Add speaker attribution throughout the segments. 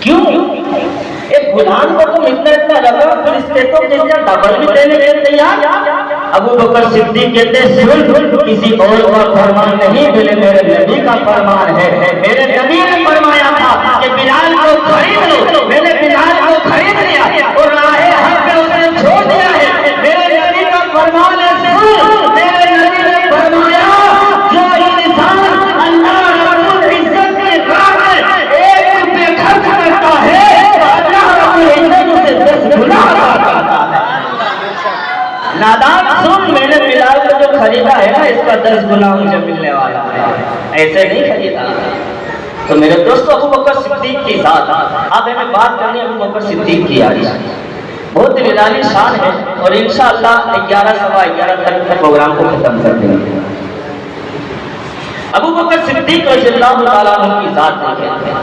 Speaker 1: کیوں؟ ایک غلام کو تم اتنا رقم پھر اسٹیٹوں کے لیے ڈبل بھی دینے کے تیار؟ ابو بکر صدیق کہتے سن، کسی اور کا فرمان نہیں، میرے نبی کا فرمان ہے۔ میرے نبی نے فرمایا تھا کہ بلال کو خرید لو، میں نے بلال کو خرید لیا اور راہ حق پہ اسے چھوڑ دیا ہے۔ میرے نبی کا فرمان ہے سن، میرے نبی نے فرمایا جو انسان اللہ رب العزت کی راہ میں 1 روپے خرچ کرتا ہے، اللہ رب العزت اسے 10 گنا عطا کرتا ہے۔ نادان سن، میں نے بلال کو جو خریدا ہے نا، اس کا 10 گنا مجھے ملنے والا ہے، ایسے نہیں خریدا۔ تو میرے دوستو، ابو بکر صدیق کی ذات، اب ہمیں بات کرنی ہے ابو بکر صدیق کی یاری، بہت نرالی شان ہے، اور انشاءاللہ 11 سوا 11 تک پروگرام کو ختم کر دیں گے۔ ابو بکر صدیق رضی اللہ تعالیٰ عنہ کی ذات دیکھیں،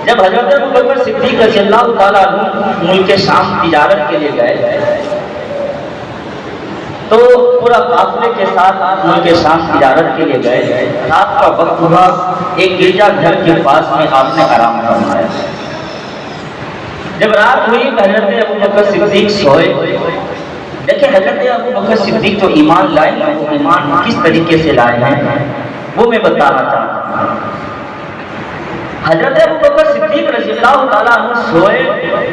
Speaker 1: جب حضرت ابو بکر صدیق رضی اللہ تعالیٰ عنہ ملک شام تجارت کے لیے گئے تو پورا قافلے کے ساتھ ملک شام تجارت کے لیے گئے، رات کا وقت ہوا، ایک گرجا گھر کے پاس میں آپ نے آرام فرمایا۔ جب رات ہوئی حضرت ابو بکر صدیق سوئے۔ دیکھیں حضرت ابو بکر صدیق جو ایمان لائے ہیں، وہ ایمان کس طریقے سے لائے ہیں وہ میں بتانا چاہتا ہوں۔ حضرت ابو بکر صدیق رضی اللہ تعالیٰ عنہ سوئے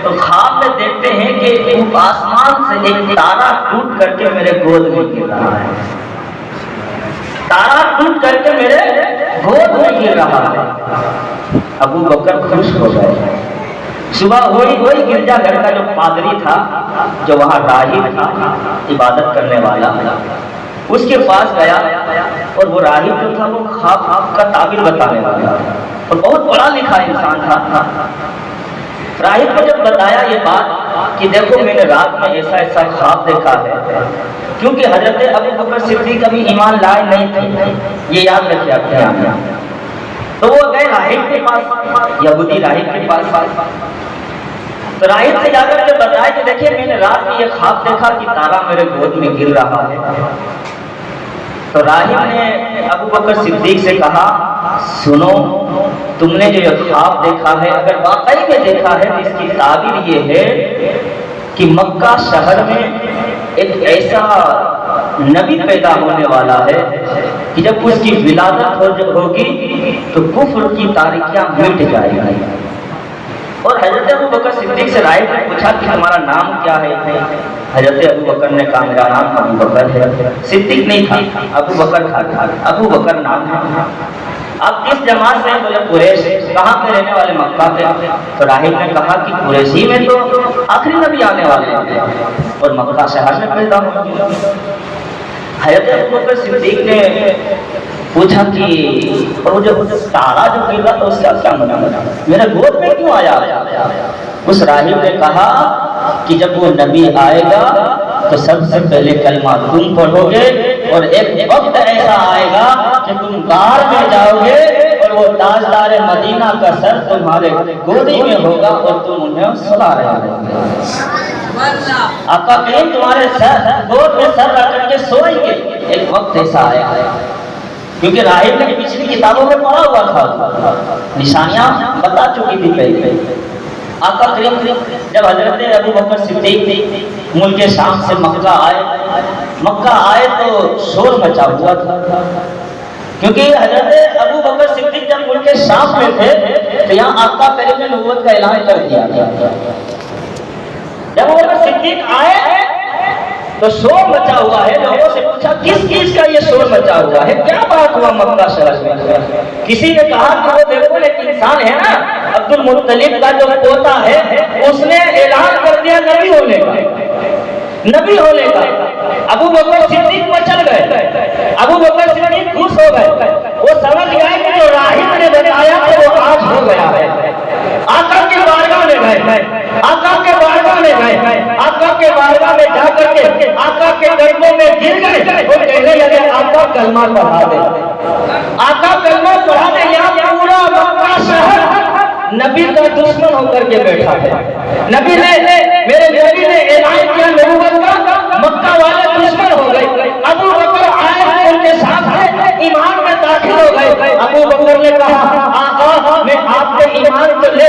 Speaker 1: تو خواب میں دیکھتے ہیں کہ آسمان سے ایک تارا ٹوٹ کر کے میرے گود میں گر رہا ہے، تارا ٹوٹ کر کے میرے گود میں گر رہا ہے۔ ابو بکر خوش ہو گئے۔ صبح ہوئی گرجا گھر کا جو پادری تھا، جو وہاں راہب تھا عبادت کرنے والا، اس کے پاس گیا، اور وہ راہب جو تھا وہ خواب کا تعبیر بتانے والا اور بہت پڑھا لکھا انسان تھا۔ راہب کو جب بتایا یہ بات کہ دیکھو میں نے رات میں ایسا خواب دیکھا ہے، کیونکہ حضرت ابو بکر صدیق ابھی ایمان لائے نہیں تھے، یہ یاد رکھیے اپنے یہاں۔ تو وہ گئے راہب کے پاس، یہودی راہب کے پاس، تو راہب سے جا کر کے بتایا کہ دیکھیں میں نے رات میں یہ خواب دیکھا کہ تارا میرے گود میں گر رہا ہے۔ تو راہب نے ابو بکر صدیق سے کہا سنو، تم نے جو یہ خواب دیکھا ہے اگر واقعی میں دیکھا ہے تو اس کی تعبیر یہ ہے کہ مکہ شہر میں ایک ایسا نبی پیدا ہونے والا ہے کہ جب اس کی ولادت ہوگی تو کفر کی تاریکیاں مٹ جائے گی۔ اور حضرت ابو بکر صدیق سے راہب نے پوچھا کہ تمہارا نام کیا ہے؟ حضرت ابو بکر نے کہا میرا نام ابو بکر ہے۔ صدیق نہیں تھا، ابو بکر تھا، ابو بکر نام ہے۔ آپ کس جماعت سے ہیں؟ بولے قریش۔ کہاں کے رہنے والے؟ مکہ کے۔ تو راہب نے کہا کہ قریشی میں تو آخری نبی آنے والے ہیں اور مکہ شہر میں پیدا ہوئے۔ حضرت ابو بکر صدیق نے پوچھا کہ اور وہ جو تارا جو گر رہا تھا اس کا کیا مطلب، میرے گود میں کیوں آیا؟ اس راہب نے کہا کہ جب وہ نبی آئے گا تو سب سے پہلے کلمہ تم پڑھو گے، اور ایک وقت ایسا آئے گا کہ تم غار میں جاؤ گے اور وہ تاجدار مدینہ کا سر تمہارے گودی میں ہوگا اور تم انہیں سلا رہے ہو۔ آقا کریم تمہارے سر گود میں سر رکھ کر کے سوئیں گے۔ ایک وقت ایسا آیا ہے، کیونکہ راہب نے پچھلی کتابوں میں پڑھا ہوا تھا، نشانیاں بتا چکی تھی پہلے۔ آقا کریم جب حضرت ابو بکر صدیق ملک شام سے مکہ آئے تو شور مچا ہوا تھا، کیونکہ حضرت ابو بکر صدیق جب ملک شام میں تھے تو یہاں آقا کریم نے نبوت کا اعلان کر دیا تھا۔ جب ابو بکر صدیق آئے تو شور مچا ہوا ہے۔ لوگوں سے پوچھا کس چیز کا یہ شور مچا ہوا ہے، کیا بات ہوا مکہ شہر میں؟ کسی نے کہا کہ وہ دیکھو ایک انسان ہے نا عبد المطلب کا جو پوتا ہے، اس نے اعلان کر دیا نبی ہونے کا۔ ابو بکر صدیق مچل گئے، ابو بکر صدیق خوش ہو گئے، وہ سمجھ گئے کہ جو راہب نے بتایا کہ وہ آج ہو گیا ہے۔ آقا کے بارگاہ میں گئے، آقا کے بارگاہ میں گئے، آقا کے بارگاہ میں جا کر کے آقا کے قدموں میں گر گئے اور کہنے لگے آقا کلمہ پڑھا دے، آقا کلمہ پڑھا دے۔ یہاں پورا مکہ شہر نبی کا دشمن ہو کر کے بیٹھا ہے۔ میرے نبی نے اعلان کیا نبوت کا، مکہ والے دشمن ہو گئے۔ ابو بکر آئے ان کے ساتھ ایمان میں داخل ہو گئے۔ ابو بکر نے کہا آقا میں آپ کے ایمان کو لے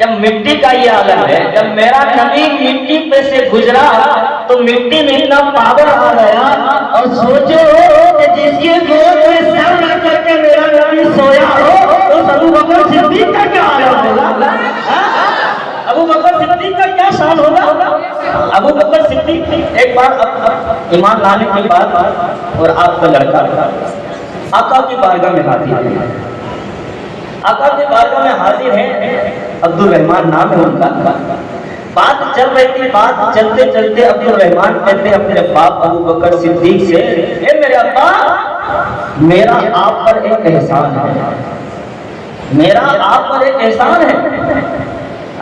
Speaker 1: جب مٹی کا یہ عالم ہے، جب میرا نبی مٹی پہ سے گزرا تو مٹی میں اتنا پاور آ گیا، اور سوچو کہ جس کے گود میں سر رکھ کر کے میرا نبی سویا ہو تو ابو بکر صدیق کا کیا عالم ہوگا؟ ابو بکر صدیق کا کیا شان ہوگا؟ ابو بکر صدیق ایک بار ایمان لانے کے بعد اور آپ کا لڑکا آقا کی بارگاہ میں حاضر ہے، آقا کی بارگاہ میں حاضر ہے، عبد الرحمن نام ہے ان کا۔ بات چل رہی تھی، بات چلتے چلتے عبد الرحمن کہتے ہیں اپنے باپ ابو بکر صدیق سے، اے میرے ابا، میرا آپ پر ایک احسان ہے، میرا آپ پر ایک احسان ہے۔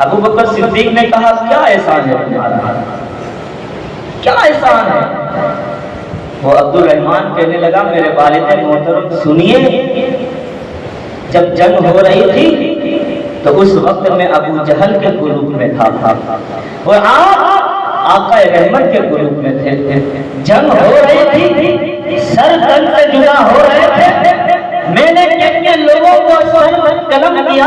Speaker 1: ابو بکر صدیق نے کہا کیا احسان ہے تمہارا، کیا احسان ہے؟ وہ عبد الرحمن کہنے لگا میرے والد محترم سنیے، جب جنگ ہو رہی تھی تو اس وقت میں ابو جہل کے گروپ میں تھا اور آپ آقا رحمت کے گروپ میں تھے، جنگ ہو رہی تھی، سر تن سے جدا ہو رہے تھے، میں نے کتنے لوگوں کو سر پر قلم کیا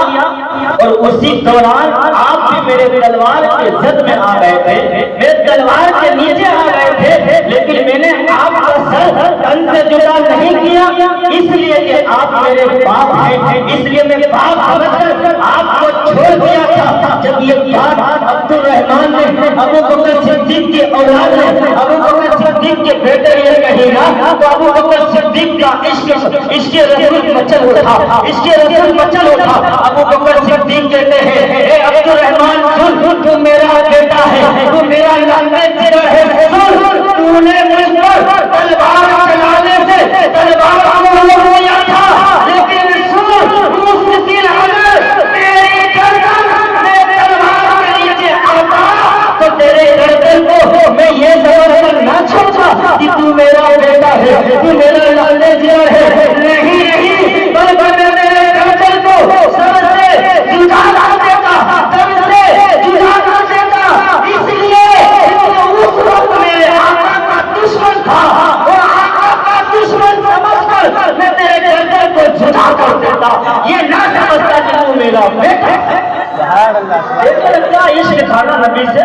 Speaker 1: اور اسی دوران آپ بھی میرے تلوار کے زد میں آ گئے تھے، میرے تلوار کے نیچے آ گئے تھے، لیکن میں نے آپ کا سر تن سے جدا نہیں کیا، اس لیے کہ آپ میرے باپ ہیں، اس لیے میں باپ سمجھ کر آپ کو چھوڑ دیا تھا۔ جب یہ بات عبد الرحمن نے ابو بکر صدیق کی اولاد نے ابو بکر صدیق کے بیٹے یہ کہی نا تو ابو بکر صدیق کا عشق رسول مچل اٹھا، عشق رسول مچل اٹھا۔ ابو بکر صدیق کہتے ہیں اے عبد الرحمن سن، تو میرا بیٹا ہے، تو میرا لانتے جگر ہے، سن، تو نے مجھ پر تلوار چلانے سے تلوار کو رویا تھا، لیکن سن اس دن اگر تیری گردن میں تلوار کے نیچے آتا تو تیرے گردن کو میں یہ سمجھ کر نہ چھوڑتا کہ تو میرا بیٹا ہے، تو میرا لانتے جگر ہے، نہیں بلکہ میرے گردن کو سر سے جدا نہ دیتا، سر سے جدا نہ دیتا، اس لیے اس وقت میرے آقا کا دشمن تھا اور آقا کا دشمن سمجھ کر میں تیرے گردن کو جدا کر دیتا، یہ نہ سمجھتا کہ وہ میرا بیٹا ہے۔ کیا عشق تھا نا نبی سے،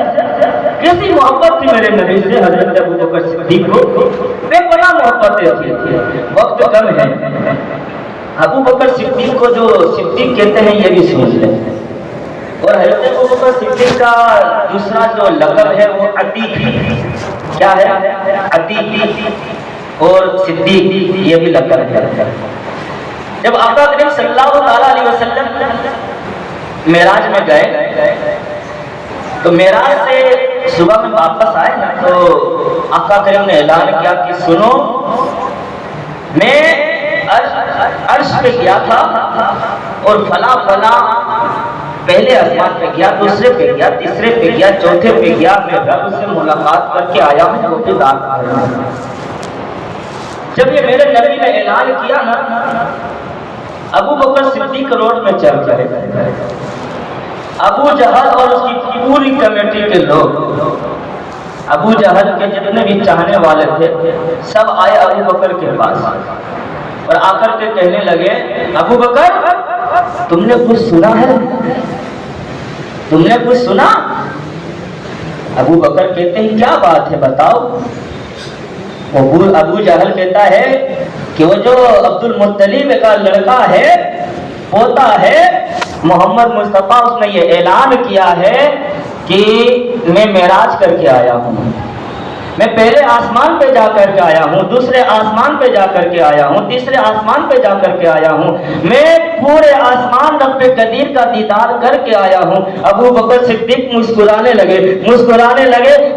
Speaker 1: کیسی محبت تھی میرے نبی سے حضرت ابو بکر صدیق کو، بے پناہ محبتیں تھی۔ وقت کم ہے، ابو بکر صدیق کو جو صدیق کہتے ہیں یہ بھی سوچ لیں، اور حضرت ابو بکر صدیق کا دوسرا جو لقب ہے وہ عتیق، کیا ہے؟ عتیق اور صدیق، یہ بھی لقب ہے۔ جب آقا کریم صلی اللہ علیہ وسلم معراج میں گئے تو معراج سے صبح میں واپس آئے نا تو آقا کریم نے اعلان کیا کہ سنو، میں عرش پہ گیا تھا اور فلاں فلاں پہلے آسمان پہ گیا، دوسرے پہ گیا، تیسرے پہ گیا، چوتھے پہ گیا، میں رب سے ملاقات کر کے آیا ہوں، وہ بھی رات کرنا۔ جب یہ میرے نبی نے اعلان کیا نا، ابو بکر صدیق روڈ میں چل چلے گئے، ابو جہل اور اس کی پوری کمیٹی کے لوگ، ابو جہل کے جتنے بھی چاہنے والے تھے سب آئے ابو بکر کے پاس اور آ کر کے کہنے لگے ابو بکر تم نے کچھ سنا ہے، تم نے کچھ سنا؟ ابو بکر کہتے ہیں کیا بات ہے بتاؤ۔ ابو جہل کہتا ہے کہ وہ جو عبد المطلب کا لڑکا ہے، پوتا ہے محمد مصطفیٰ، اس نے یہ اعلان کیا ہے کہ میں معراج کر کے آیا ہوں، میں پہلے آسمان پہ جا کر کے آیا ہوں، دوسرے آسمان پہ جا کر کے آیا ہوں، تیسرے آسمان پہ جا کر کے آیا ہوں، میں پورے آسمان رب قدیر کا دیدار کر کے آیا ہوں۔ ابو بکر صدیق مسکرانے لگے،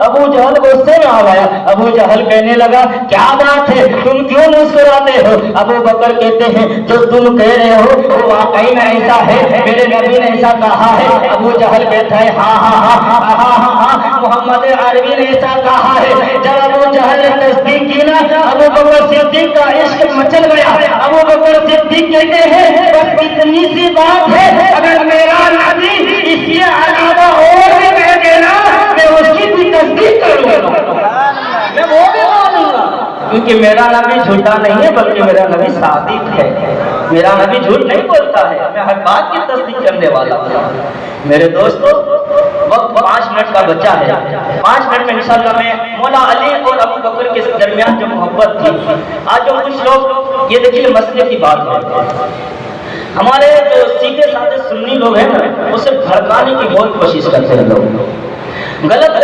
Speaker 1: ابو جہل غصے میں آ گیا، ابو جہل کہنے لگا کیا بات ہے، تم کیوں مسکراتے ہو؟ ابو بکر کہتے ہیں جو تم کہہ رہے ہو وہ واقعی میں ایسا ہے، میرے نبی نے ایسا کہا ہے۔ ابو جہل کہتا ہے ہاں ہاں ہاں ہاں ہاں ہاں محمد عربی نے ایسا کہا ہے۔ جب ابو جہل نے تصدیق کی نا، ابو بکر صدیق کا عشق مچل گیا۔ ابو بکر صدیق کہتے ہیں بس اتنی سی بات ہے، اگر میرا نبی اس کے علاوہ اور بھی کہہ دینا میں اس کی بھی تصدیق کروں گا، میں وہ بھی مانوں گا، کیونکہ میرا نبی جھوٹا نہیں ہے بلکہ میرا نبی صادق ہے، میرا نبی جھوٹ نہیں بولتا ہے، میں ہر بات کی تصدیق کرنے والا ہوں۔ میرے دوستو وقت 5 منٹ کا بچہ ہے، 5 منٹ میں انشاءاللہ میں مولا علی اور ابو بکر کے درمیان جو محبت تھی، آج جو کچھ لوگ، یہ دیکھیے مسئلے کی بات ہے، ہمارے جو سیدھے سادے سنی لوگ ہیں نا، اسے بھڑکانے کی بہت کوشش کرتے ہیں لوگ، غلط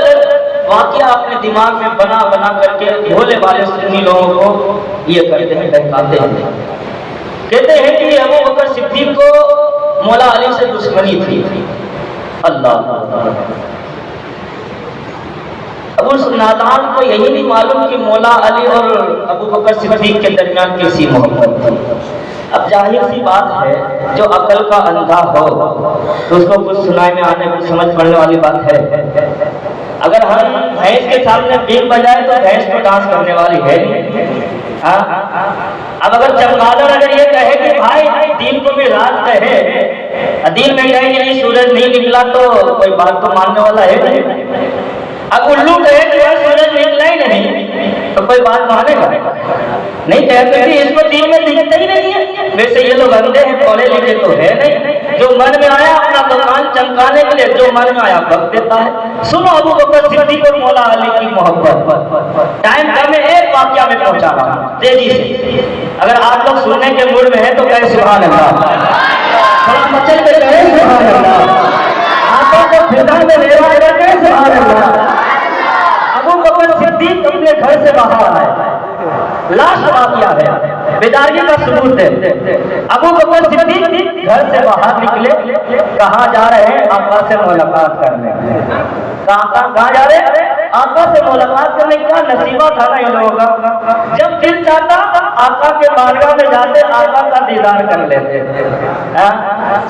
Speaker 1: واقعہ اپنے دماغ میں بنا کر کے بھولے والے سنی لوگوں کو یہ کرتے ہیں، بہکاتے ہیں، کہتے ہیں کہ ابو بکر صدیق کو مولا علی سے دشمنی تھی۔ اللہ ابو نادان کو یہی نہیں معلوم کہ مولا علی اور ابو بکر صدیق کے درمیان کیسی محبت تھی۔ اب ظاہر سی بات ہے، جو عقل کا اندھا ہو تو اس کو کچھ سنائے میں آنے کچھ سمجھ پڑنے والی بات ہے۔ اگر ہم بھینس کے سامنے بیل بجائے تو بھینس تو ڈانس کرنے والی ہے نہیں۔ اب اگر چمگادڑ اگر یہ کہے کہ بھائی دین کو بھی رات کہے، دین میں کہے کہ نہیں سورج نہیں نکلا تو کوئی بات تو ماننے والا ہے نہیں۔ اب الو کہے کہ سورج نکلا ہی نہیں تو کوئی بات مانے گا نہیں، کہتے کہ اس کو دین میں دکھتا ہی نہیں ہے۔ ویسے یہ لوگ اندھے ہیں، پڑھے لکھے تو ہے نہیں، جو من میں آیا اپنا دکان چمکانے کے لیے جو من میں آیا وقت دیتا ہے۔ سنو ابو بکر صدیق اور مولا علی کی محبت، ٹائم کم ہے، ایک واقعہ میں پہنچا رہا ہوں تیزی سے، اگر آپ لوگ سننے کے موڈ میں ہیں تو کہے سبحان اللہ، تھوڑا مچل کے کہے سبحان اللہ، آنکھوں کو فضا میں لے رہا ہے کہے سبحان اللہ۔ ابو بکر صدیق اپنے گھر سے باہر آئے، لاش واقعہ ہے، بیداری کا ثبوت ہے۔ ابو بکر صدیق گھر سے باہر نکلے، کہاں جا رہے ہیں؟ آقا سے ملاقات کرنے۔ کہاں جا رہے ہیں؟ آقا سے ملاقات کرنے۔ کیا نصیبہ تھا نا یہ لوگوں کا، جب دل چاہتا آقا کے بارگاہ میں جاتے، آقا کا دیدار کر لیتے۔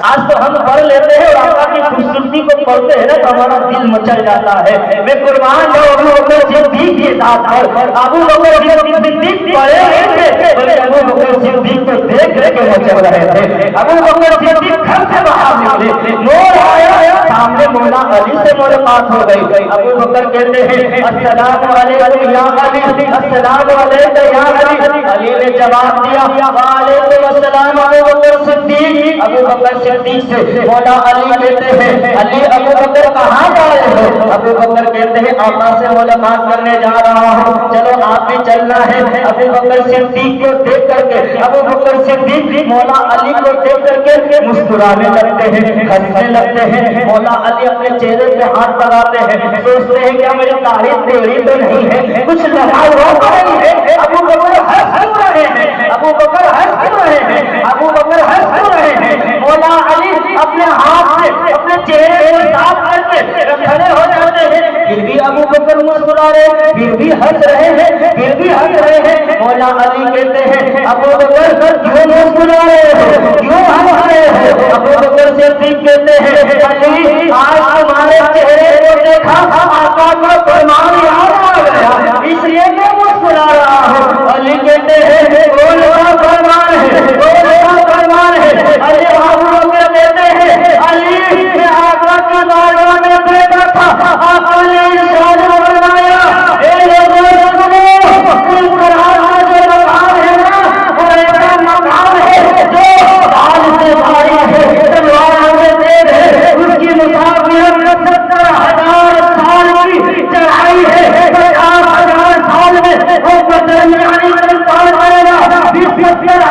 Speaker 1: آج تو ہم پڑھ لیتے ہیں اور آقا کی خوبصورتی کو پڑھتے ہیں نا تو ہمارا دل مچل جاتا ہے۔ میں قربان جاؤں ابو بکر صدیق کی ذات پر، ابو بکر صدیق پڑھے تھے بلکہ ابو بکر صدیق کو دیکھ کے مچل رہے تھے۔ ابو بکر صدیق گھر سے باہر نکلے، نور آیا، سامنے مولا علی سے ملاقات ہو گئی۔ ابو بکر کہتے ہیں السلام علیکم یا علی، السلام علیکم یا علی۔ علی نے جواب دیا وعلیکم السلام ابو بکر صدیق۔ ابو بکر صدیق سے مولا علی کہتے ہیں علی ابو بکر کہاں جا رہے ہو؟ ابو بکر کہتے ہیں آقا سے ملاقات کرنے جا رہا ہوں، چلو آپ بھی چلنا ہے۔ ابو بکر صدیق کو دیکھ کر کے ابو بکر صدیق مولا علی کو دیکھ کر کے مسکرانے لگتے ہیں، ہنسنے لگتے ہیں۔ مولا علی اپنے چہرے پہ ہاتھ لگاتے ہیں، سوچتے ہیں کیا میری تعریف تیری تو نہیں ہے، کچھ لگا ہوا نہیں ہے۔ ابو بکر ہنس رہے ہیں، ابو بکر ہنس رہے ہیں، ابو بکر ہنس رہے ہیں۔ مولا علی اپنے ہاتھ سے اپنے چہرے کو صاف کر کے کھڑے ہو جاتے ہیں، پھر بھی ابو بکر مسکرا رہے ہیں، پھر بھی ہنس رہے ہیں، پھر بھی ہنس رہے ہیں۔ مولا علی کہتے ہیں ابو بکر کیوں مسکرا رہے ہیں، کیوں ہنس رہے ہیں؟ ابو بکر صدیق کہتے ہیں علی آج تمہارے چہرے کو دیکھا آقا کا فرمان یاد آ گیا، اس لیے میں مسکرا رہا ہوں۔ علی کہتے ہیں کون سا فرمان ہے، کون سا فرمان ہے؟ علی ابو بکر کہتے ہیں علی میں آقا کی بارگاہ میں بیٹھا تھا، آقا نے ارشاد فرمایا اے لوگوں سنو، اس قرآن کا جو مقام ہے نا وہ ایسا مقام ہے جو ڈھال سے بھاری ہے، تلوار سے تیز ہے، اس کی مسافت 70,000 سال کی چڑھائی ہے، 50,000 سال میں وہ بدن یعنی پار کرے گا، 70,000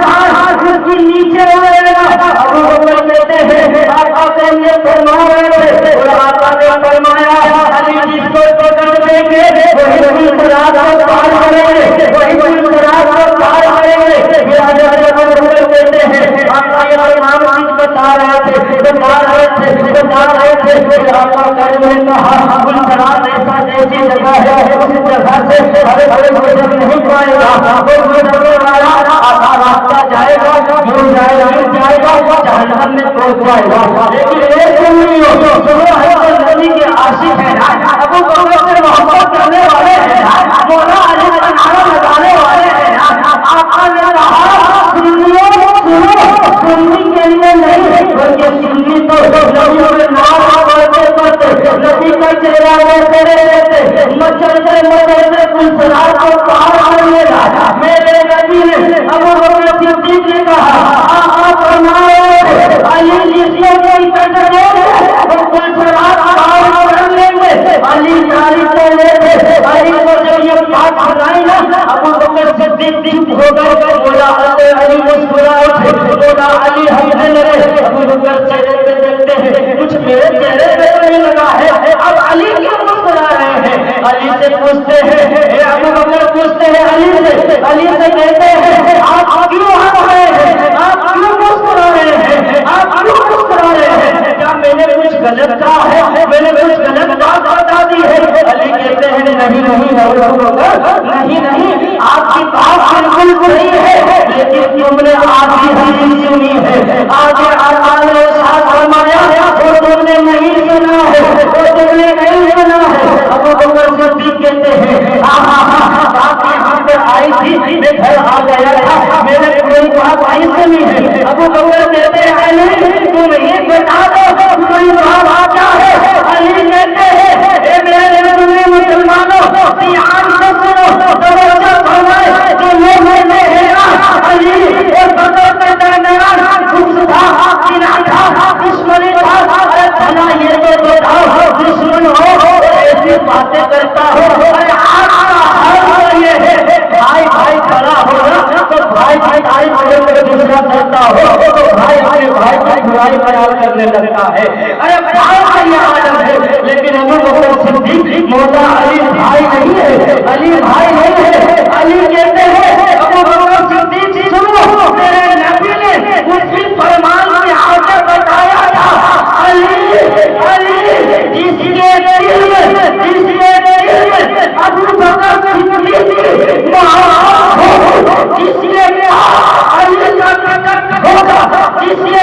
Speaker 1: سال اس کی نیچے رہے گا۔ ابو بکر کہتے ہیں آقا سے یہ فرما رہے تھے اور آقا نے فرمایا علی جس کو پکڑ لیں گے وہی مراد کو پار کریں گے، وہی مراد کو پار کریں گے۔ ابو بکر کہتے ہیں آقا یہ فرمان چیز بتا رہے تھے، آقا کر میں کہا گلشرات ایسا ایسی جگہ ہے اس جگہ سے ہر گزر نہیں پائے گا، گزرنے والا آقا راستہ جائے گا، یوں جائے گا، یوں جائے گا، جہنم میں پہنچ جائے گا۔ لیکن ایک سنو حضرت نبی کے عاشق ہیں، ابو بکر سے محبت کرنے والے ہیں، مولا علی کا نعرہ لگانے والے ہیں۔ آقا نے کہا سنی کے لیے نہیں بلکہ سنی تو نبی کے نام پڑھتے پڑھتے نبی کا چہرہ لیتے رہتے مچلتے مچلتے گلشرات کو پار کرنے لگا۔ میرے نبی نے ابو بکر صدیق نے کہا آقا فرمائے علی جس کو کوئی کٹنے علی سے کہتے ہیں آپ کیوں ہنس رہے ہیں، آپ کیوں مسکرا رہے ہیں، آپ کیوں مسکرا رہے ہیں، کیا میں نے کچھ غلط کہا ہے، میں نے کچھ غلط بات بتا دی ہے؟ علی کہتے ہیں نہیں نہیں نہیں نہیں، آپ کی بات بالکل صحیح ہے، لیکن تم نے آدھی حدیث سنی ہے، آگے اللہ نے ساتھ فرمایا وہ تم نے نہیں سنا ہے، وہ تم نے نہیں سنا ہے۔ ابو بکر صدیق کہتے ہیں بات یہاں پر آئی تھی، میں گھر آ گیا تھا، میں نے کوئی بات نہیں سنی ہے۔ ابو بکر کہتے ہیں علی تم یہ بتا دو کوئی بات کیا ہے؟ علی کہتے ہیں اے میرے مسلمانوں دھیان سے سنو، توجہ فرمائے جو لوگ میں ہے علی اور بدر کے درمیان کچھ تھا کہ نہ تھا، دشمنی تھا، ارے بھلا یہ تو بتاؤ دشمن ہو ایسی باتیں کرتا ہو، یہ ہے بھائی بھائی کھڑا ہوگا تو بھائی بھائی بھائی بڑے دوسرا کرتا ہو تو بھائی بھائی بھائی بھائی برائی بیان کرنے لگتا ہے، ارے بھائی بھائی عالم ہے، لیکن ابو بکر صدیق مولا علی بھائی نہیں ہے، علی بھائی نہیں ہے۔ علی کہتے ہیں ابو بکر صدیق سنو، میرے نبی نے اسی فرمان میں آ کر بتایا تھا علی علی جس کے دل میں ابو بکر صدیق جس نے علی کا ٹکٹ ہوگا، جس نے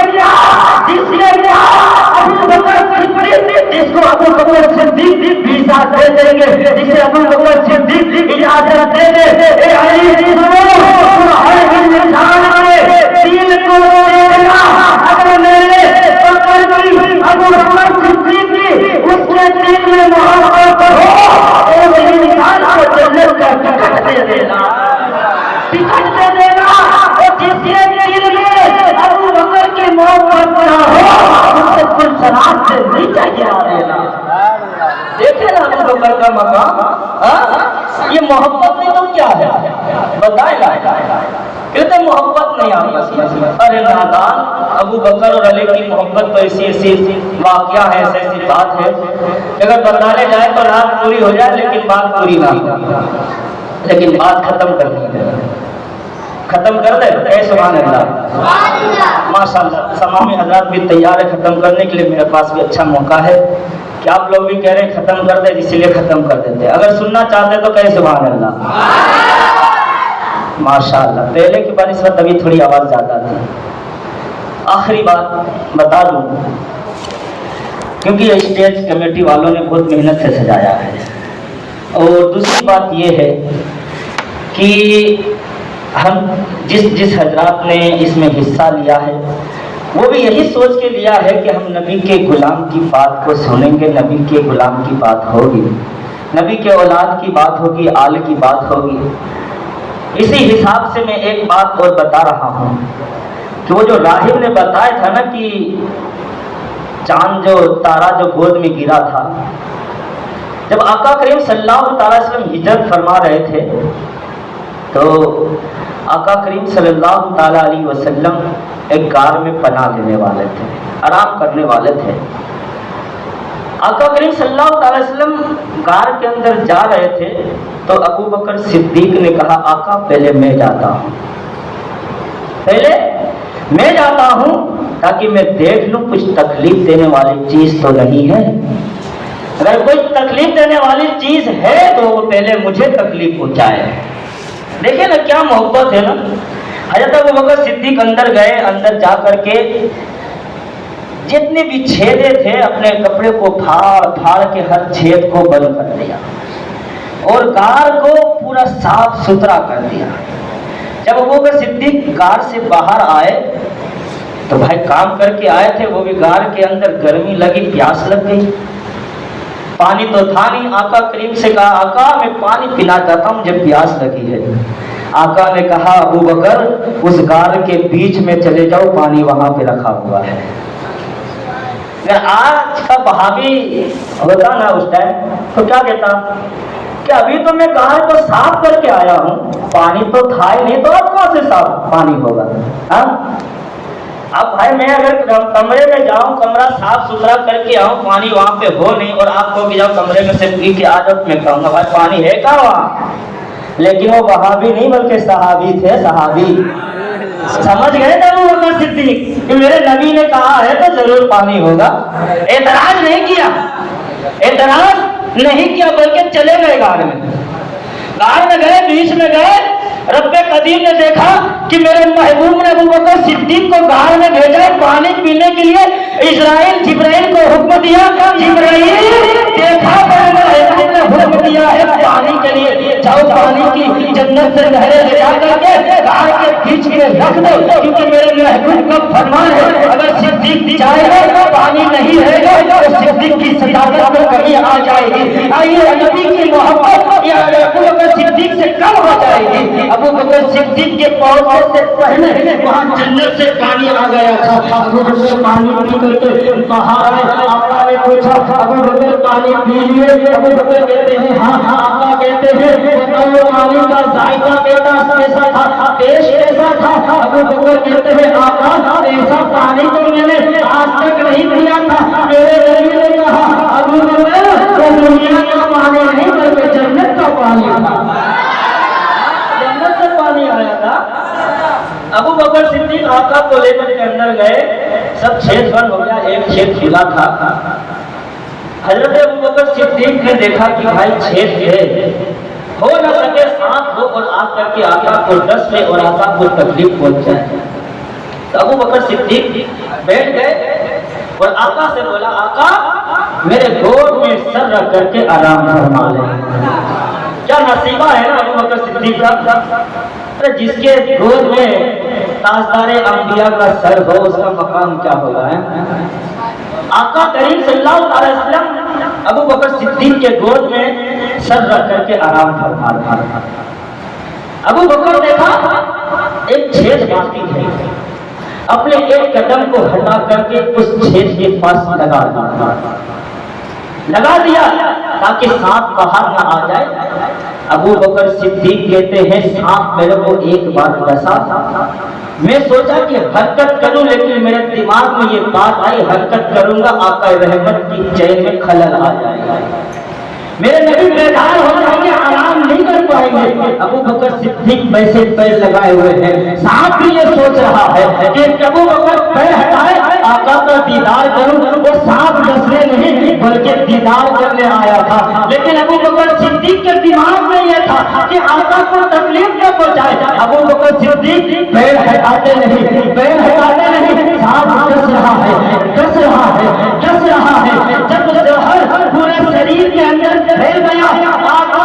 Speaker 1: ابو بکر صدیق جس کو ابو بکر صدیق ویزا دے دیں گے، جسے ابو بکر صدیق اجازت دے دے، اے علی تمہارے انسان میں دین کو دینا، اگر میرے بکر کی ابو بکر صدیق کی اس کے دل میں محبت ہو تو وہ انسان کو جنت کا ٹکٹ دے دینا، ٹکٹ دے دینا، اور جس کے دل میں ابو بکر کی محبت نہ ہو اس سے کل سلام سے نیچے گرا دینا۔ دیکھیں نا ابو بکر کا مقام، یہ محبت نہیں تو کیا ہے بتائیں گا؟ کہتے محبت نہیں آپس میں، ارے نادان، ابو بکر اور علی کی محبت تو ایسی ایسی واقعہ ہے، ایسی ایسی بات ہے، اگر بتانے جائے تو رات پوری ہو جائے لیکن بات پوری نہ ہو، لیکن بات ختم کرنی ہے، ختم کر دے اے سبحان اللہ، ماشاء اللہ۔ تمام حضرات بھی تیار ہے ختم کرنے کے لیے، میرے پاس بھی اچھا موقع ہے کہ آپ لوگ بھی کہہ رہے ہیں ختم کر دے، اسی لیے ختم کر دیتے، اگر سننا چاہتے تو کہے سبحان اللہ، ماشاء اللہ۔ پہلے کی بنسبت ابھی تھوڑی آواز زیادہ تھی۔ آخری بات بتا دوں کیونکہ یہ اسٹیج کمیٹی والوں نے بہت محنت سے سجایا ہے، اور دوسری بات یہ ہے کہ ہم جس حضرات نے اس میں حصہ لیا ہے وہ بھی یہی سوچ کے لیا ہے کہ ہم نبی کے غلام کی بات کو سنیں گے، نبی کے غلام کی بات ہوگی، نبی کے اولاد کی بات ہوگی، آل کی بات ہوگی۔ اسی حساب سے میں ایک بات اور بتا رہا ہوں کہ وہ جو راہب نے بتایا تھا نا کہ چاند جو تارا جو گود میں گرا تھا، جب آقا کریم صلی اللہ تعالی وسلم ہجرت فرما رہے تھے تو آقا کریم صلی اللہ تعالی علیہ وسلم ایک غار میں پناہ لینے والے تھے، آرام کرنے والے تھے۔ آقا کریم صلی اللہ تعالی وسلم غار کے اندر جا رہے تھے تو ابو بکر صدیق نے کہا آقا پہلے میں جاتا ہوں، پہلے میں جاتا ہوں تاکہ میں دیکھ لوں کچھ تکلیف دینے والی چیز تو نہیں ہے، اگر کوئی تکلیف دینے والی چیز ہے تو وہ پہلے مجھے تکلیف پہنچائے۔ دیکھیں نا کیا محبت ہے نا۔ حضرت ابو بکر صدیق اندر گئے، اندر جا کر کے جتنے بھی چھیدے تھے اپنے کپڑے کو پھاڑ کے ہر چھید کو بند کر دیا اور غار کو پورا صاف ستھرا کر دیا۔ جب ابو بکر صدیق غار سے باہر آئے تو بھائی کام کر کے آئے تھے، وہ بھی غار کے اندر گرمی لگی، پیاس لگ گئی، پانی تو تھا نہیں۔ آقا کریم سے کہا آقا میں پانی پینا چاہتا ہوں، مجھے پیاس لگی ہے۔ آقا نے کہا ابو بکر اس غار کے بیچ میں چلے جاؤ، پانی وہاں پہ رکھا ہوا ہے۔ اگر آج کا بہاوی ہوتا نا اس ٹائم تو کیا کہتا کہ ابھی تو میں غار کو صاف کر کے آیا ہوں، پانی تو تھا ہی نہیں، تو اب کہاں سے صاف پانی ہوگا؟ اب بھائی میں اگر کمرے میں جاؤں، کمرہ صاف ستھرا کر کے آؤں، پانی وہاں پہ ہو نہیں، اور آپ کو کہ جاؤ کمرے میں سے پی کے آ جاؤ، میں کہوں گا بھائی پانی ہے کہاں وہاں؟ لیکن وہ وہابی نہیں بلکہ صحابی تھے، صحابی۔ سمجھ گئے تھے ابو بکر صدیق کہ میرے نبی نے کہا ہے تو ضرور پانی ہوگا۔ اعتراض نہیں کیا، اعتراض نہیں کیا، بلکہ چلے گئے غار میں۔ غار میں گئے، بیچ میں گئے، رب قدیم نے دیکھا کہ میرے محبوب نے ابو بکر صدیق کو غار میں بھیجا پانی پینے کے لیے۔ اسرائیل جبرائیل کو حکم دیا، جبرائیل دیکھا میرے محبوب نے حکم دیا ہے پانی کے لیے، جاؤ پانی کی جنت سے نہریں لے جا کر کے غار کے بیچ میں رکھ دو، کیونکہ میرے محبوب کا فرمان ہے اگر صدیق جائے گا پانی نہیں رہے گا تو صدیق کی صداقت میں کمی آ جائے گی۔ آئیے نبی کی محبت یا ابو بکر صدیق سے کم ہو جائے گی۔ ابو بکر صدیق کے پہنچنے سے پہلے وہاں جنت سے پانی آ گیا تھا۔ ابو بکر پانی پی کر کے باہر آئے، آقا نے پوچھا ابو بکر پانی پی لیے؟ ابو بکر کہتے ہیں ہاں ہاں۔ آقا کہتے ہیں بتاؤ پانی کا ذائقہ کیسا تھا، ٹیسٹ کیسا تھا؟ ابو بکر کہتے ہیں آقا ایسا پانی تو میں نے آج تک نہیں پیا تھا۔ میرے نبی نے کہا ابو بکر وہ دنیا کا پانی نہیں بلکہ جنت کا پانی تھا، جنت سے پانی آیا تھا۔ ابو بکر صدیق آقا کو لے کر کے اندر گئے، سب چھید بند ہو گیا، ایک چھید کھلا تھا۔ حضرت ابو بکر صدیق نے دیکھا کہ بھائی چھید ہے، ہو نہ سکے سانپ ہو اور آ کر کے آقا کو ڈس لے اور آقا کو تکلیف پہنچ جائے۔ تو ابو بکر صدیق بیٹھ گئے اور آقا سے بولا آقا میرے گود میں سر رکھ کر کے آرام فرما لیں۔ کیا نصیبہ ہے نا ابو بکر صدیق کا، جس کے گود میں تاجدار انبیاء کا سر ہو اس کا مقام کیا ہوگا ہے۔ آقا کریم صلی اللہ علیہ وسلم ابو بکر صدیق کے گود میں سر رکھ کر کے آرام فرما رہا۔ ابو بکر دیکھا ایک چھید باقی ہے، اپنے ایک قدم کو ہٹا کر کے اس چھید کے پاس لگا دیا تاکہ سانپ باہر نہ آ جائے۔ ابو بکر صدیق کہتے ہیں سانپ میرے کو ایک بار ڈسا، میں سوچا کہ حرکت کروں لیکن میرے دماغ میں یہ بات آئی حرکت کروں گا آقا رحمت کی چین میں خلل آ جائے گا، میرے نبی بیدار ہو جائیں گے، آرام نہیں کر پائیں گے۔ ابو بکر صدیق ویسے پیر لگائے ہوئے ہیں، سانپ بھی یہ سوچ رہا ہے کہ ابو بکر پیر ہٹائے آقا کا دیدار کروں، وہ سانپ ڈسنے نہیں بلکہ دیدار کرنے آیا تھا۔ لیکن ابو بکر صدیق کے دماغ میں یہ تھا کہ آقا کو تکلیف نہ پہنچائے۔ ابو بکر صدیق پیر ہٹاتے نہیں، پیر ہٹاتے نہیں، سانپ ڈس رہا ہے، ڈس رہا ہے، ڈس رہا ہے۔ جب زہر پورے شریر کے اندر پھیل گیا، آقا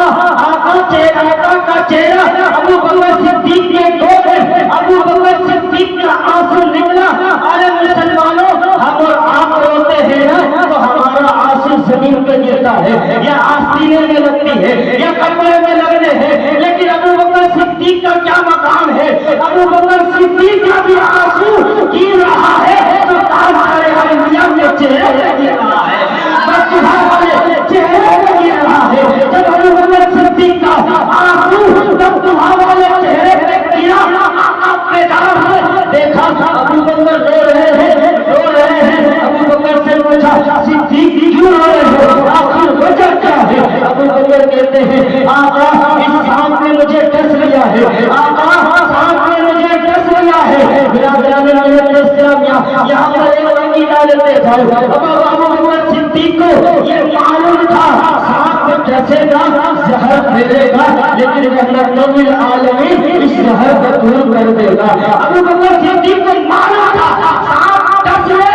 Speaker 1: کا چہرہ ابو بکر صدیق کے گود میں، ابو بکر صدیق کا آنسو نکلا۔ ارے مسلمانوں ہم اور آپ روتے ہیں نا تو ہمارا آنسو زمین پہ گرتا ہے یا آستینے میں لگتی ہے یا کپڑے میں لگنے ہیں، لیکن ابو بکر صدیق کا کیا مقام ہے؟ ابو بکر صدیق کا بھی آنسو گر رہا ہے تو تاجدار انبیاء کے چہرے پہ گر رہا ہے، چہرے پہ گر رہا ہے۔ جب ابو بکر صدیق کا آنسو جب تمہارے چہرے پہ گرا، آپ نے دیکھا ابو بکر رو رہے ہیں، رو رہے ہیں۔ ابو بکر سے پوچھا صدیق کیوں رو رہے ہو، آخر وجہ کیا ہے؟ ابو بکر کہتے ہیں آقا اس سانپ نے مجھے ڈس لیا ہے، آقا سانپ نے مجھے ڈس لیا ہے۔ برادران اسلام یہاں پر ایک رنگی ڈالتے جاؤ۔ ابو بکر صدیق کو یہ معلوم تھا سانپ ڈسے گا زہر پھیلے گا، لیکن رحمت للعالمین اس زہر کو دور کر دے گا۔ ابو بکر صدیق کو معلوم تھا سانپ ڈس لے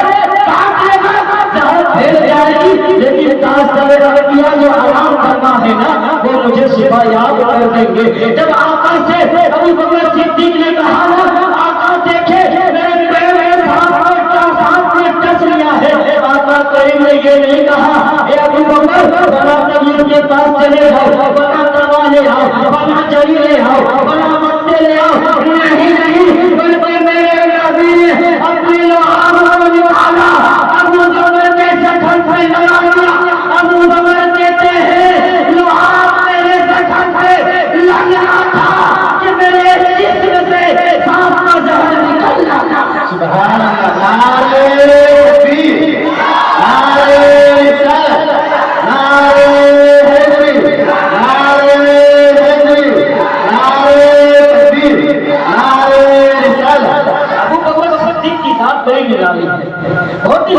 Speaker 1: کاٹ لے گا زہر پھیل جائے گی، لیکن تاجدار انبیاء جو آرام کرنا ہے نا وہ مجھے شفا یاب کر دیں گے۔ جب آقا سے ابو بکر صدیق نے کہا نا آقا دیکھے میرے پیر میں سانپ نے ڈس لیا ہے، آقا کریم نے یہ نہیں کہا اے ابو بکر بنا طبیب کے پاس چلے جاؤ، بنا دوا لے آؤ، بنا جڑی لے آؤ، بنا متے لے آؤ، نہیں بلکہ میرے نبی نے اپنی لوہار کو نکالا، ابو بکر کے زخم پہ لگا دیا۔ ابو بکر کہتے ہیں لوہار میرے زخم پہ لگ رہا تھا کہ میرے جسم سے سانپ کا زہر نکل رہا تھا۔ سبحان اللہ،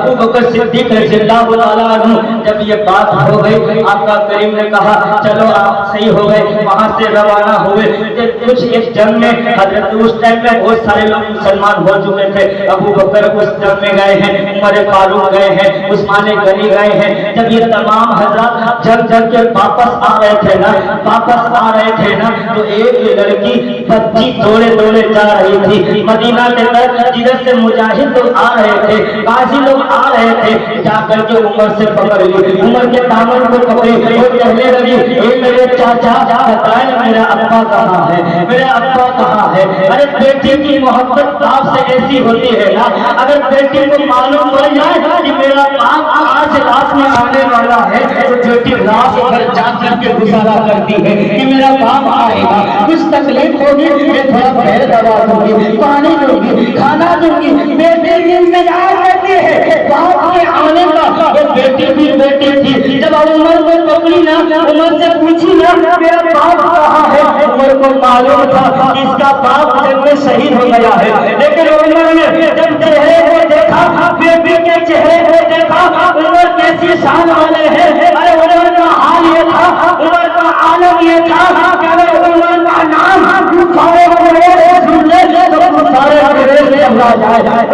Speaker 1: ابو بکر صدیق رضی اللہ تعالیٰ عنہ جب یہ بات ہو گئی، آقا کریم نے کہا چلو آپ صحیح ہو گئے، وہاں سے روانہ ہوئے۔ کچھ اس جنگ میں حضرت اس ٹائم میں بہت سارے لوگ مسلمان ہو چکے تھے، ابو بکر اس جنگ میں گئے ہیں، عمر فاروق گئے ہیں، عثمان غنی گئے ہیں۔ جب یہ تمام حضرات جنگ کے واپس آ رہے تھے نا تو ایک لڑکی بچی دوڑے جا رہی تھی مدینہ کے طرف، جدھر سے مجاہد لوگ آ رہے تھے، غازی لوگ آ رہے تھے، جا کر کے عمر سے پکڑ لی، عمر کے دامن کو پکڑی اور کہنے لگی اے میرے چاچا بتائیں میرا ابا کہاں ہے، میرا ابا کہاں ہے؟ ارے بیٹی کی محبت باپ سے ایسی ہوتی ہے نا، اگر بیٹی کو معلوم پڑ جائے کہ میرا باپ آج رات میں آنے والا ہے تو بیٹی رات بھر جا کر کے گزارا کرتی ہے کہ میرا باپ آئے گا، کچھ تکلیف ہوگی میں تھوڑا پیر دبا دوں گی، پانی دوں گی، کھانا دوں گی، بیٹی کی انتظار کرتی ہے باپ کے آنے کا۔ وہ بیٹی بھی بیٹی تھی، جب عمر کو پکڑی نا، عمر سے پوچھی نا میرا باپ کہاں ہے، عمر کو معلوم تھا کہ اس کا باپ جنگ میں شہید ہو گیا ہے، لیکن عمر نے جب چہرے کو دیکھا، بیٹی کے چہرے کو دیکھا، عمر کیسی شان والے ہیں، ارے عمر کا حال یہ تھا، عمر کا عالم یہ تھا کہ اگر عمر کا نام سارے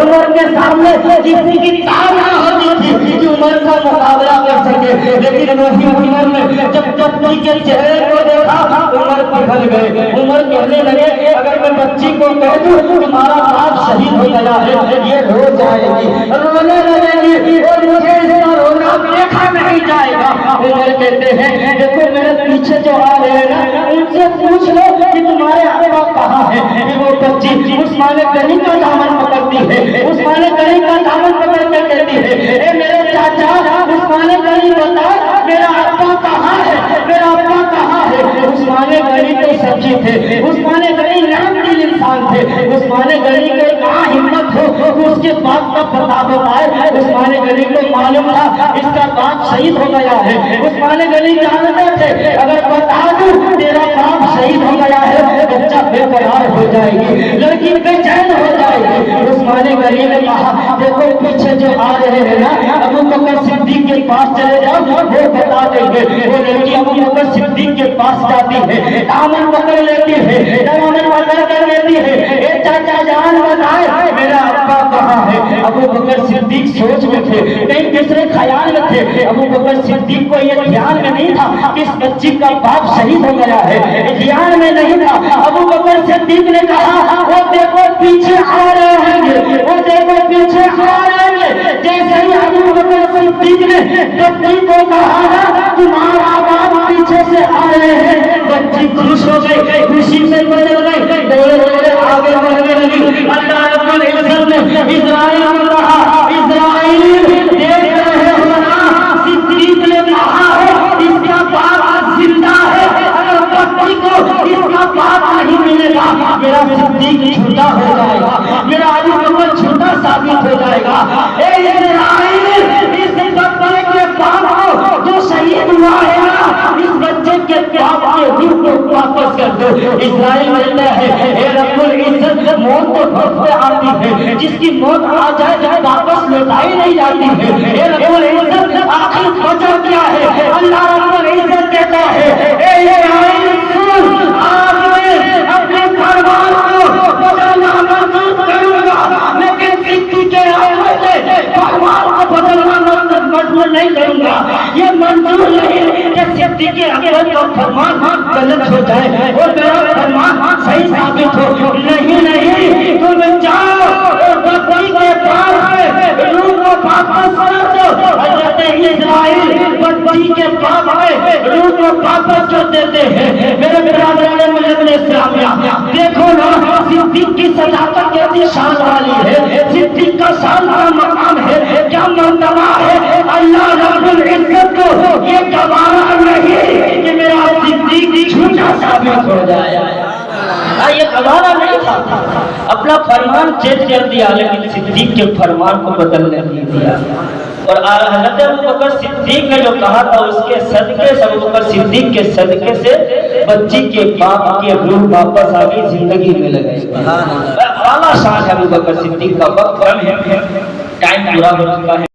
Speaker 1: عمر کے سامنے کسی کی طاقت ہوتی تھی کہ عمر کا مقابلہ کر سکے، لیکن وہی عمر نے جب بچی کے چہرے کو دیکھا عمر پگھل گئے، عمر کہنے لگے اگر میں بچی کو کہہ دوں تمہارا باپ شہید ہو گیا ہے یہ رو جائے گی، رونے لگے گی اور مجھے اس کا رونا دیکھا نہیں جائے گا۔ عمر کہتے ہیں دیکھو میرے پیچھے جو آ رہے ہیں نا ان سے پوچھ لو کہ تمہارے ابا کہاں ہے۔ وہ بچی عثمان غنی کا دامن پکڑتی ہے، عثمان غنی کا دامن پکڑ کے کہتی ہے اے میرے چاچا عثمان غنی بتا میرا ابا کہاں ہے، میرا ابا کہاں ہے۔ عثمان غنی تو سچی تھے، عثمان غنی نام دل انسان تھے، عثمان غنی کو کہاں ہمت ہو اس کے باپ کا پتا بتائے۔ عثمان غنی کو معلوم تھا اس کا باپ شہید ہو گیا ہے، عثمان غنی جانتے تھے اگر بتا دوں تیرا باپ شہید ہو گیا ہے بچہ بے قرار ہو جائے گی، لڑکی بے چین ہو جائے گی۔ عثمان غنی نے کہا دیکھو پیچھے جو آ رہے ہیں نا ابو بکر صدیق کے پاس چلے جاؤ وہ بتا دیں گے۔ وہ لڑکی ابو بکر صدیق کے پاس جاتی ہے، دامن پکڑ لیتی ہے، دامن پکڑ کر لیتی ہے اے چاچا جان بتائے میرا ابا کہاں ہے۔ ابو بکر صدیق سوچ میں تھے، کئی دوسرے خیال میں تھے، ابو بکر صدیق کو یہ دھیان میں نہیں تھا کہ اس بچی کا باپ شہید ہو گیا ہے، دھیان میں نہیں تھا۔ ابو بکر صدیق نے کہا وہ دیکھو پیچھے آ رہے ہیں، وہ دیکھو پیچھے آ رہے ہیں۔ جیسے ہی ابو بکر صدیق نے بچی کو کہا نا تمہارا باپ پیچھے سے آ رہے ہیں، بچی خوش ہو گئی، خوشی سے بدل گئی، دوڑے آگے بڑھنے لگی۔ اللہ رب العزت نے اسرائیل کو کہا اسرائیل دیکھ رہے ہو نا صدیق نے کہا ہے اس کا باپ زندہ ہے، اگر بچی کو اس کا باپ نہیں ملے گا میرا صدیق جھوٹا ہو جائے گا، میرا ابو بکر جھوٹا ثابت ہو جائے گا۔ اے اسرائیل اس بچے کے باپ کو جو شہید ہوا ہے نا اس بچے کے باپ کے روح کو واپس کر دو۔ اسرائیل کہتا ہے اے رب العزت موت تو وقت پہ آتی ہے، جس کی موت آ جائے واپس لوٹائی نہیں جاتی ہے۔ اے رب العزت آخر وجہ کیا ہے؟ اللہ رب العزت کہتا ہے اے اسرائیل سن آج میں اپنے فرمان کو بدلنا منظور کروں گا، لیکن صدیق کے آنے سے فرمان کو بدلنا منظور نہیں کروں گا۔ یہ منظور نہیں کہ صدیق اکبر کا فرمان غلط ہو جائے اور میرا فرمان صحیح ثابت ہو، نہیں تم جاؤ اور بچی کے پاس میں روح کو واپس کر دو۔ حضرت اسرائیل بچی کے پاس میں روح کو واپس کر دیتے ہیں۔ میرے برادران ملت اسلامیہ دیکھو نا صدیق کی صداقت کیسی شان والی ہے، صدیق کا شان کا مقام ہے، کیا مرتبہ ہے۔ اللہ رب العزت کو یہ گوارا نہیں کہ میرا صدیق جھوٹا ثابت ہو جائے، یہ گوارا نہیں تھا، اپنا فرمان چینج کر دیا لیکن صدیق کے فرمان کو بدلنے نہیں دیا۔ اور حضرت ابو بکر صدیق نے جو کہا تھا اس کے صدقے سے، ابو بکر صدیق کے صدقے سے بچی کے باپ کی روح واپس آ گئی، زندگی میں لگائی۔ اعلیٰ شان ہے ابو بکر صدیق کا، وقت کم ہے۔ ٹائم پورا ہو چکا ہے.